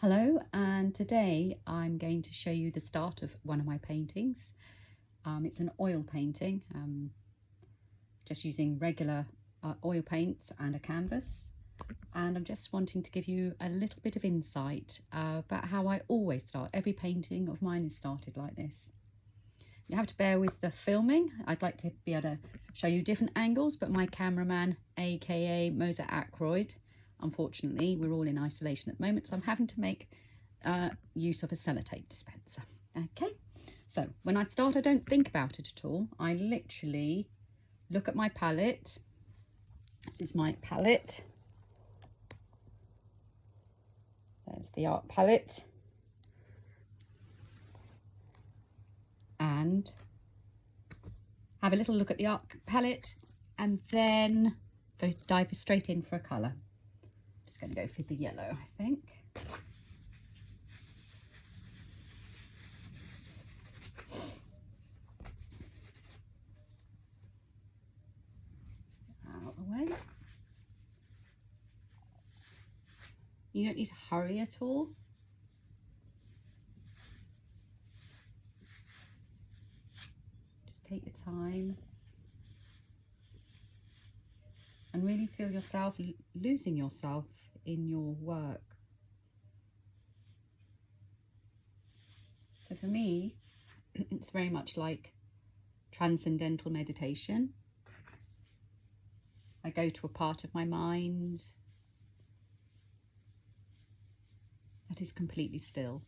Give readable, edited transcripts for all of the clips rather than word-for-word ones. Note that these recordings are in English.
Hello, and today I'm going to show you the start of one of my paintings. It's an oil painting, just using regular oil paints and a canvas. And I'm just wanting to give you a little bit of insight about how I always start. Every painting of mine is started like this. You have to bear with the filming. I'd like to be able to show you different angles, but my cameraman, aka Moser Ackroyd, unfortunately, we're all in isolation at the moment, so I'm having to make use of a sellotape dispenser. Okay, so when I start, I don't think about it at all. I literally look at my palette. This is my palette. There's the art palette. And have a little look at the art palette and then go dive straight in for a colour. Just going to go for the yellow, I think. Out of the way. You don't need to hurry at all. Just take your time and really feel yourself losing yourself in your work. So for me, it's very much like transcendental meditation. I go to a part of my mind that is completely still.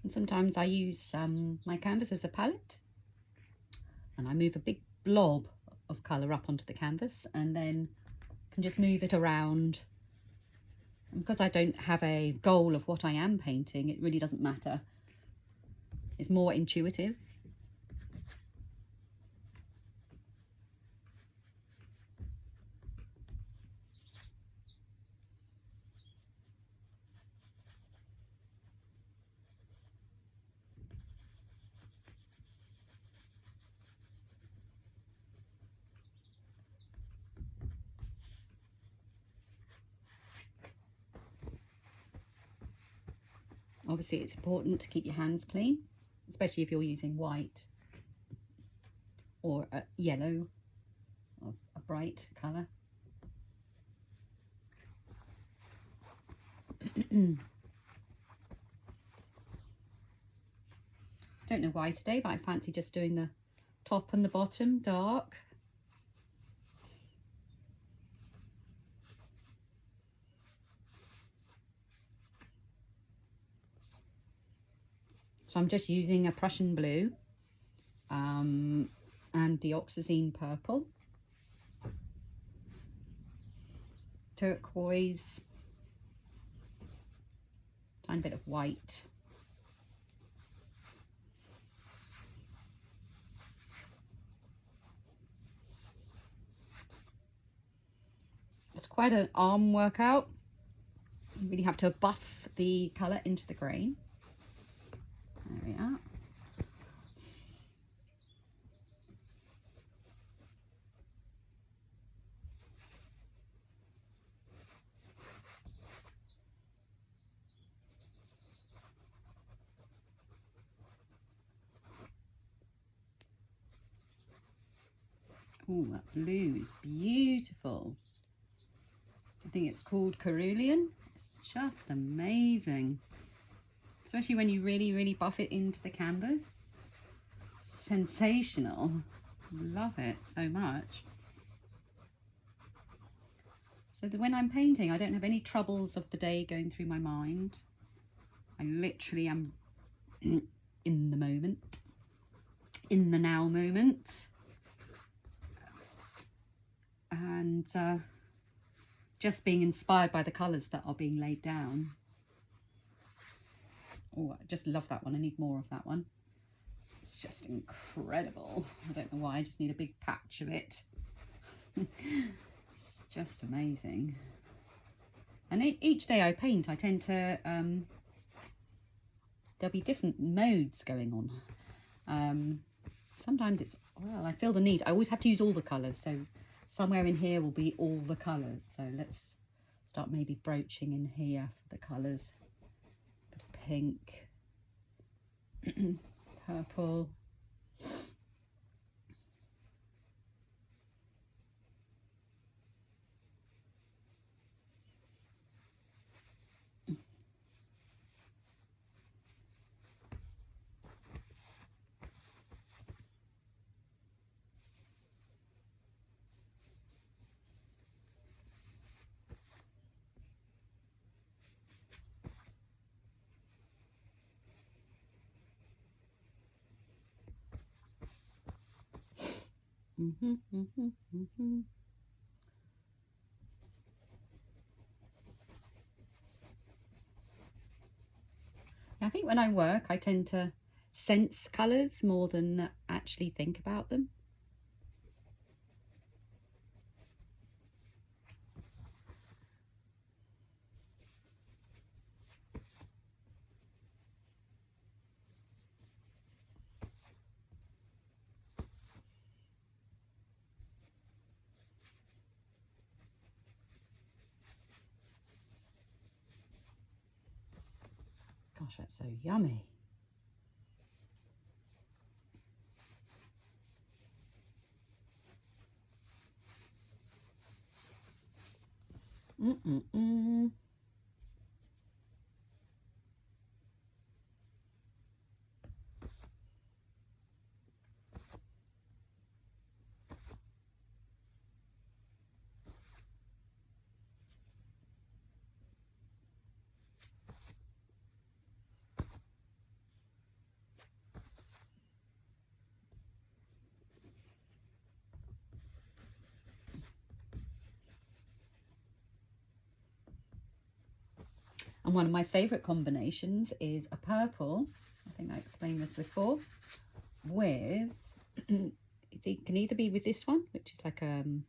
And sometimes I use my canvas as a palette, and I move a big blob of colour up onto the canvas and then can just move it around. And because I don't have a goal of what I am painting, it really doesn't matter. It's more intuitive. Obviously, it's important to keep your hands clean, especially if you're using white or a yellow, or a bright colour. Don't know why today, but I fancy just doing the top and the bottom dark. So I'm just using a Prussian blue and dioxazine purple, turquoise, tiny bit of white. It's quite an arm workout. You really have to buff the colour into the grain. There we are. Oh, that blue is beautiful. I think it's called Cerulean. It's just amazing. Especially when you really, really buff it into the canvas. Sensational. Love it so much. So that when I'm painting, I don't have any troubles of the day going through my mind. I literally am in the moment, in the now moment. And just being inspired by the colours that are being laid down. Oh, I just love that one. I need more of that one. It's just incredible. I don't know why, I just need a big patch of it. It's just amazing. And each day I paint, I tend to, there'll be different modes going on. Sometimes it's, well, I feel the need. I always have to use all the colours. So somewhere in here will be all the colours. So let's start maybe broaching in here for the colours. Bit of pink, purple. I think when I work, I tend to sense colours more than actually think about them. Gosh, that's so yummy. And one of my favourite combinations is a purple, I think I explained this before, with, it can either be with this one, which is like an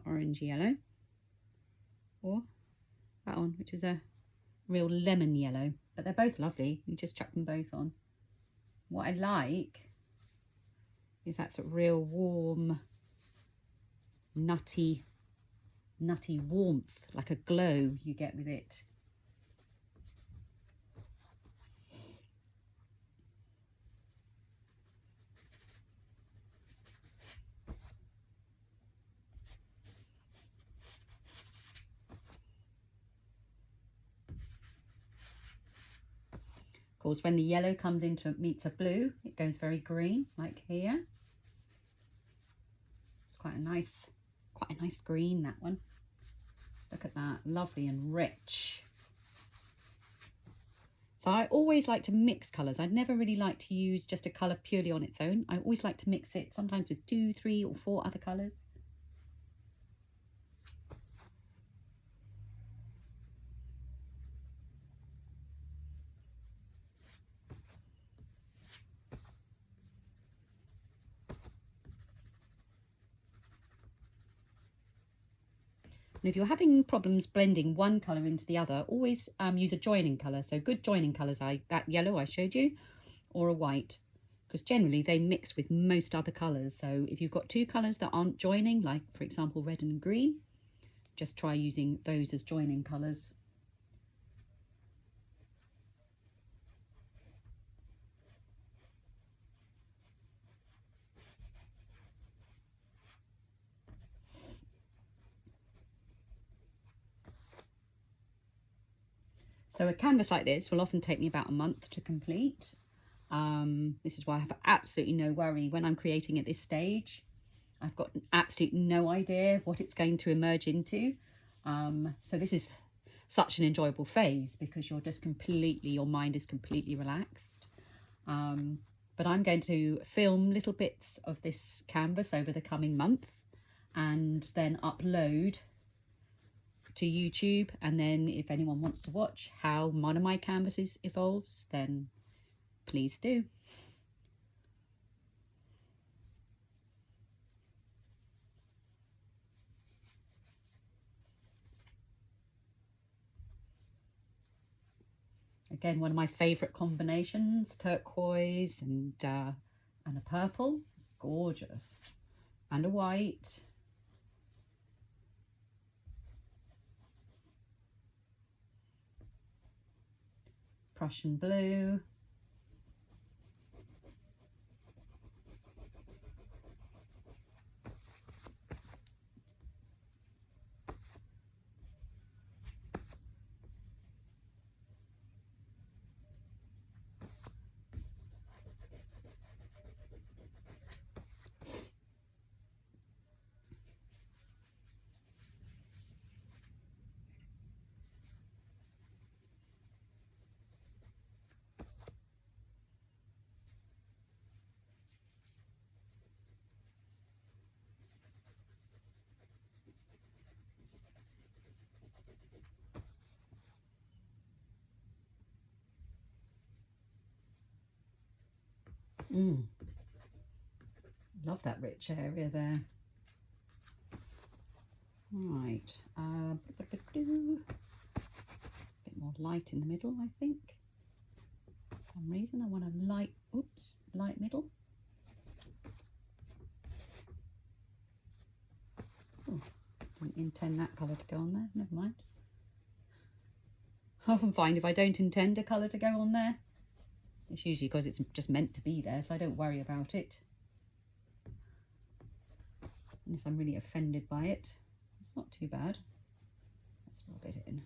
orange yellow, or that one, which is a real lemon yellow. But they're both lovely. You just chuck them both on. What I like is that sort of real warm, nutty warmth, like a glow you get with it. Of course, when the yellow comes into meets a blue, it goes very green, like here. It's quite a nice green, that one. Look at that, lovely and rich. So I always like to mix colours. I'd never really like to use just a colour purely on its own. I always like to mix it, sometimes with 2, 3 or 4 other colours. And if you're having problems blending one colour into the other, always use a joining colour. So good joining colours, that yellow I showed you, or a white, because generally they mix with most other colours. So if you've got 2 colours that aren't joining, like for example red and green, just try using those as joining colours. So a canvas like this will often take me about a month to complete. This is why I have absolutely no worry when I'm creating at this stage. I've got absolutely no idea what it's going to emerge into. So this is such an enjoyable phase because you're just completely, your mind is completely relaxed. But I'm going to film little bits of this canvas over the coming month and then upload to YouTube. And then if anyone wants to watch how one of my canvases evolves, then please do. Again, one of my favourite combinations, turquoise and a purple. It's gorgeous. And a white. Prussian blue. Love that rich area there. Right, bit more light in the middle, I think. For some reason I want a light, light middle. Oh, didn't intend that colour to go on there, never mind. I often find if I don't intend a colour to go on there, it's usually because it's just meant to be there, so I don't worry about it. Unless I'm really offended by it. It's not too bad. Let's rub it in.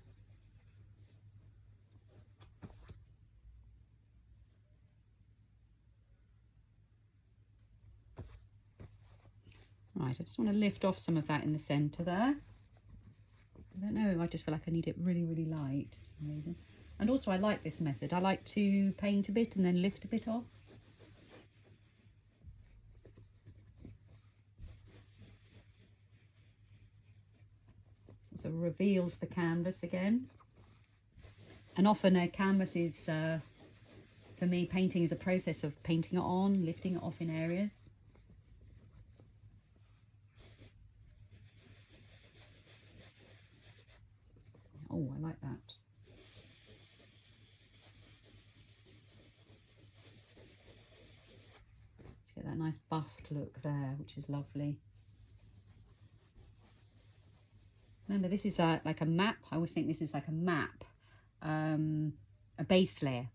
Right, I just want to lift off some of that in the centre there. I don't know, I just feel like I need it really, really light for some reason. And also I like this method. I like to paint a bit and then lift a bit off. So it reveals the canvas again. And often a canvas is, for me, painting is a process of painting it on, lifting it off in areas. Oh, I like that. Get that nice buffed look there, which is lovely. Remember, this is like a map. I always think this is like a map, a base layer.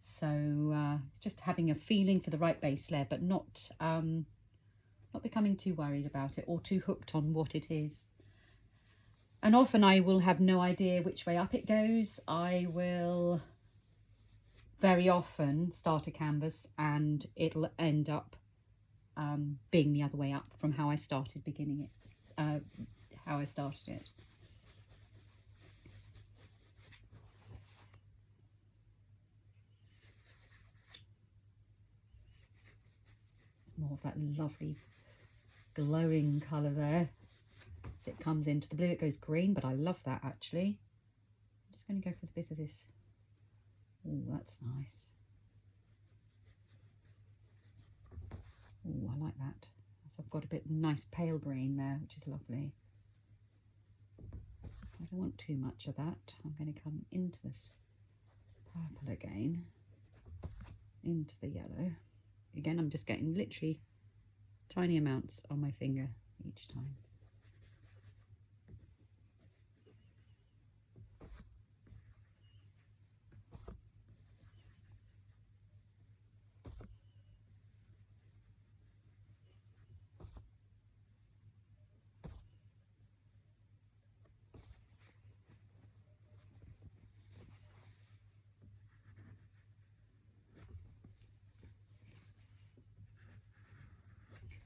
So it's just having a feeling for the right base layer, but not becoming too worried about it or too hooked on what it is. And often I will have no idea which way up it goes. I will very often start a canvas and it'll end up being the other way up from how I started beginning it, how I started it. More of that lovely glowing colour there. As it comes into the blue, it goes green, but I love that actually. I'm just going to go for a bit of this. Oh, that's nice. Oh, I like that. So I've got a bit nice pale green there, which is lovely. I don't want too much of that. I'm going to come into this purple again, into the yellow. Again, I'm just getting literally tiny amounts on my finger each time.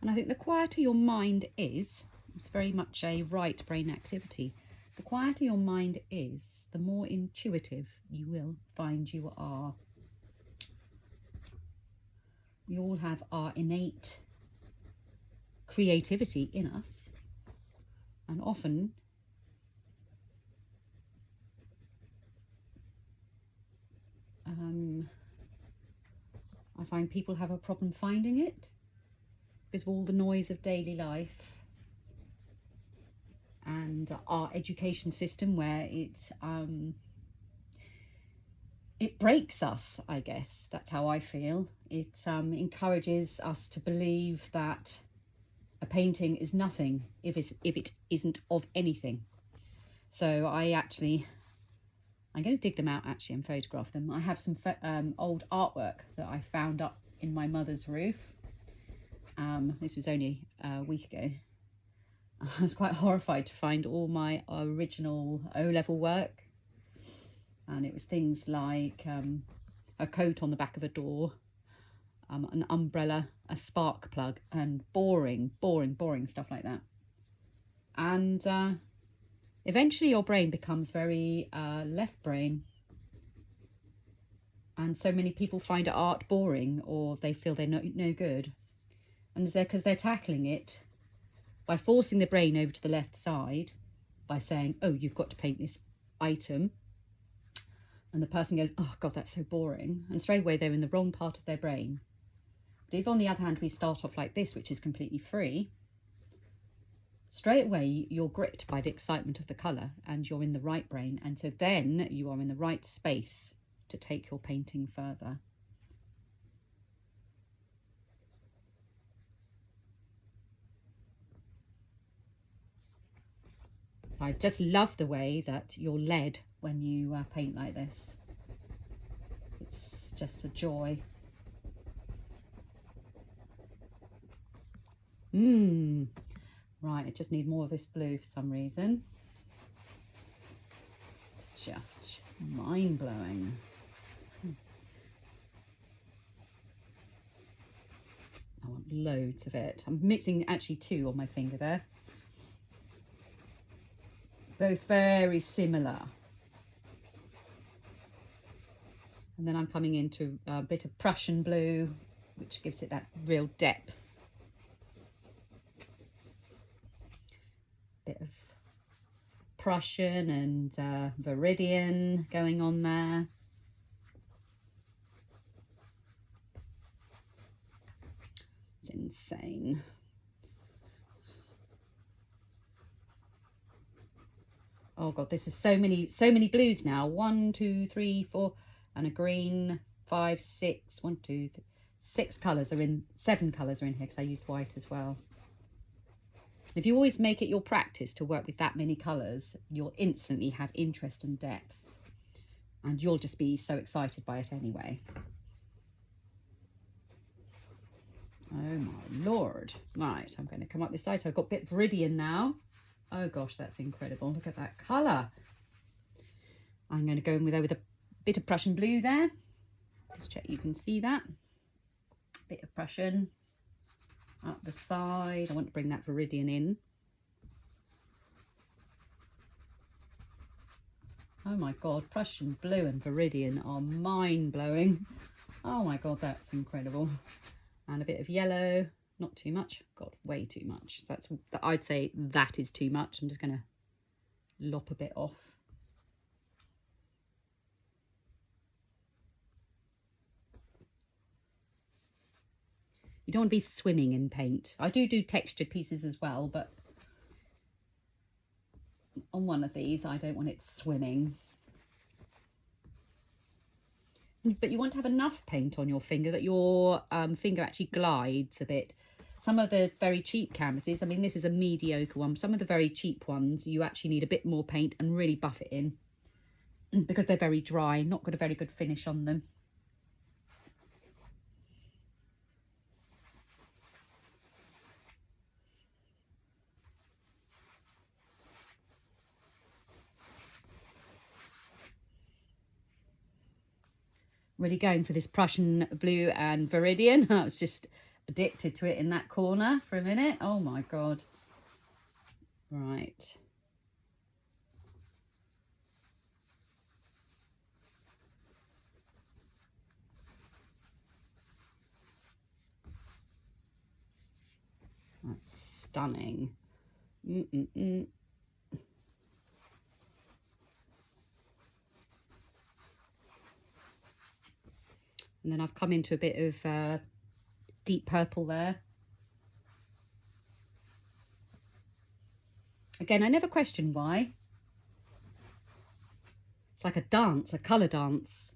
And I think the quieter your mind is, it's very much a right brain activity. The quieter your mind is, the more intuitive you will find you are. We all have our innate creativity in us, and often I find people have a problem finding it because of all the noise of daily life and our education system, where it breaks us, I guess. That's how I feel. It encourages us to believe that a painting is nothing if it isn't of anything. So I'm going to dig them out actually and photograph them. I have some old artwork that I found up in my mother's roof. This was only a week ago. I was quite horrified to find all my original O-level work. And it was things like a coat on the back of a door, an umbrella, a spark plug, and boring stuff like that. And eventually your brain becomes very left brain. And so many people find art boring, or they feel they're no good. And it's because they're tackling it by forcing the brain over to the left side, by saying, oh, you've got to paint this item. And the person goes, oh, God, that's so boring. And straight away, they're in the wrong part of their brain. But if, on the other hand, we start off like this, which is completely free, straight away, you're gripped by the excitement of the colour and you're in the right brain. And so then you are in the right space to take your painting further. I just love the way that you're led when you paint like this. It's just a joy. Right, I just need more of this blue for some reason. It's just mind-blowing. I want loads of it. I'm mixing actually two on my finger there. Both very similar. And then I'm coming into a bit of Prussian blue, which gives it that real depth. Bit of Prussian and Viridian going on there. It's insane. Oh God, this is so many blues now. 1, 2, 3, 4, and a green. 5, 6. 1, 2, 3, 6 colours are in. 7 colours are in here because I used white as well. If you always make it your practice to work with that many colours, you'll instantly have interest and depth, and you'll just be so excited by it anyway. Oh my Lord. Right, I'm going to come up this side. So I've got a bit of Viridian now. Oh gosh, that's incredible. Look at that colour. I'm going to go in with a bit of Prussian blue there. Just check you can see that. Bit of Prussian up the side. I want to bring that Viridian in. Oh my God, Prussian blue and Viridian are mind-blowing. Oh my God, that's incredible. And a bit of yellow. Not too much. God, way too much. So I'd say that is too much. I'm just going to lop a bit off. You don't want to be swimming in paint. I do textured pieces as well, but on one of these, I don't want it swimming. But you want to have enough paint on your finger that your finger actually glides a bit. Some of the very cheap canvases, I mean, this is a mediocre one. Some of the very cheap ones, you actually need a bit more paint and really buff it in because they're very dry, not got a very good finish on them. Really going for this Prussian blue and Viridian. That was just addicted to it in that corner for a minute. Oh my God. Right. That's stunning. And then I've come into a bit of deep purple there. Again, I never question why. It's like a dance, a colour dance.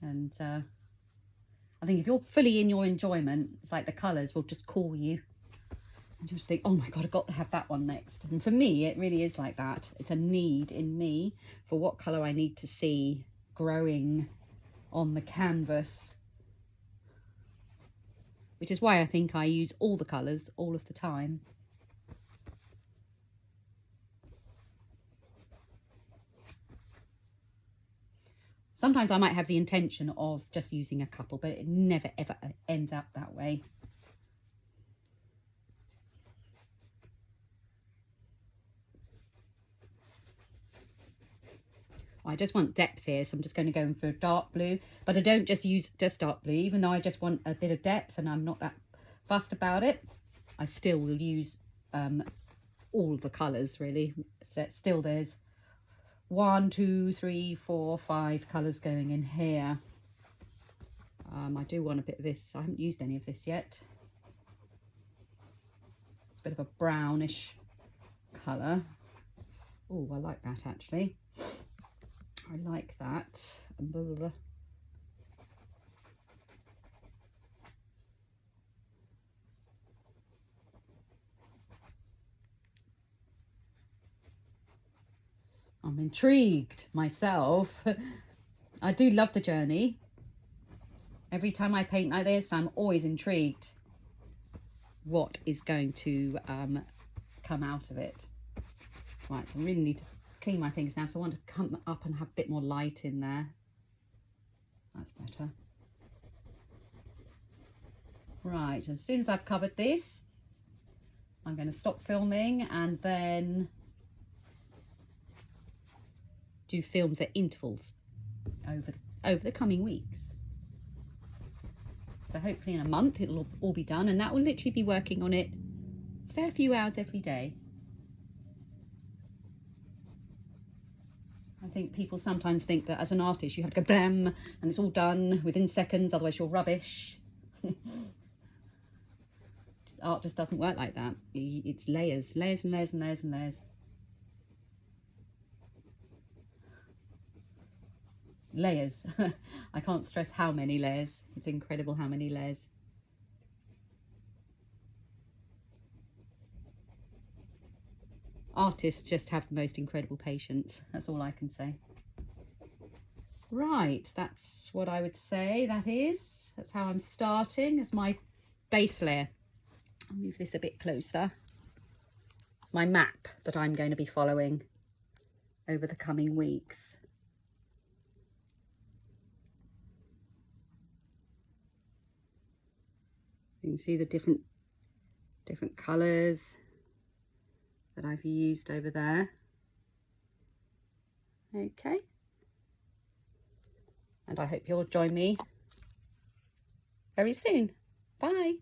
And I think if you're fully in your enjoyment, it's like the colours will just call you. And you just think, oh my God, I've got to have that one next. And for me, it really is like that. It's a need in me for what colour I need to see growing on the canvas. Which is why I think I use all the colours all of the time. Sometimes I might have the intention of just using a couple, but it never ever ends up that way. I just want depth here, so I'm just going to go in for a dark blue. But I don't just use just dark blue, even though I just want a bit of depth and I'm not that fussed about it. I still will use all the colours really. So still there's 1, 2, 3, 4, 5 colours going in here. I do want a bit of this. I haven't used any of this yet. Bit of a brownish colour. Oh, I like that actually. I like that. Blah, blah, blah. I'm intrigued myself. I do love the journey. Every time I paint like this, I'm always intrigued what is going to come out of it. Right, so I really need to clean my fingers now, so I want to come up and have a bit more light in there. That's better. Right, as soon as I've covered this, I'm going to stop filming and then do films at intervals over the coming weeks. So hopefully in a month it'll all be done, and that will literally be working on it a fair few hours every day. I think people sometimes think that as an artist you have to go blam and it's all done within seconds, otherwise you're rubbish. Art just doesn't work like that. It's layers, layers and layers and layers and layers. Layers. I can't stress how many layers. It's incredible how many layers. Artists just have the most incredible patience. That's all I can say. Right, that's what I would say that's how I'm starting as my base layer. I'll move this a bit closer. It's my map that I'm going to be following over the coming weeks. You can see the different colours that I've used over there. Okay. And I hope you'll join me very soon. Bye.